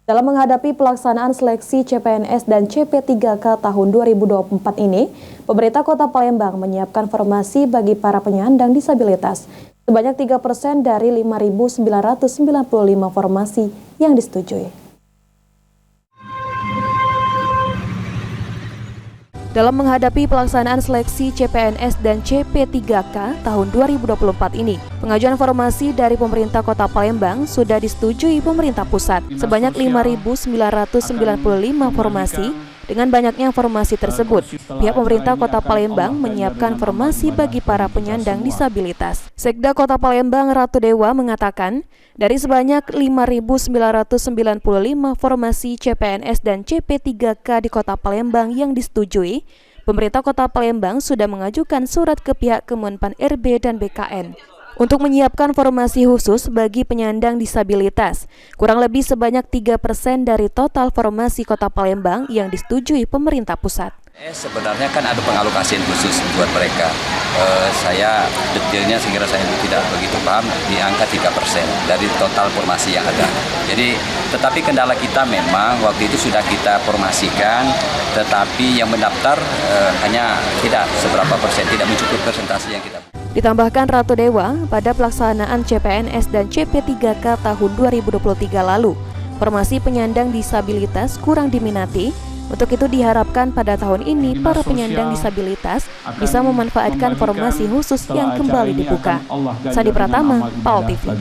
Dalam menghadapi pelaksanaan seleksi CPNS dan CP3K tahun 2024 ini, pemerintah Kota Palembang menyiapkan formasi bagi para penyandang disabilitas. Sebanyak 3% dari 5.995 formasi yang disetujui. Dalam menghadapi pelaksanaan seleksi CPNS dan CP3K tahun 2024 ini, pengajuan formasi dari pemerintah Kota Palembang sudah disetujui pemerintah pusat. Sebanyak 5.995 formasi. Dengan banyaknya formasi tersebut, pihak pemerintah Kota Palembang menyiapkan formasi bagi para penyandang disabilitas. Sekda Kota Palembang Ratu Dewa mengatakan, dari sebanyak 5.995 formasi CPNS dan CP3K di Kota Palembang yang disetujui, pemerintah Kota Palembang sudah mengajukan surat ke pihak Kemenpan RB dan BKN untuk menyiapkan formasi khusus bagi penyandang disabilitas. Kurang lebih sebanyak 3% dari total formasi Kota Palembang yang disetujui pemerintah pusat. Sebenarnya kan ada pengalokasian khusus buat mereka. Saya detailnya sekira saya tidak begitu paham, di angka 3% dari total formasi yang ada. Jadi, tetapi kendala kita memang waktu itu sudah kita formasikan, tetapi yang mendaftar hanya tidak seberapa persen, tidak mencukupi persentase yang kita. Ditambahkan Ratu Dewa, pada pelaksanaan CPNS dan CP3K tahun 2023 lalu, formasi penyandang disabilitas kurang diminati. Untuk itu diharapkan pada tahun ini para penyandang disabilitas bisa memanfaatkan formasi khusus yang kembali dibuka. Sandi Pratama, PAL TV.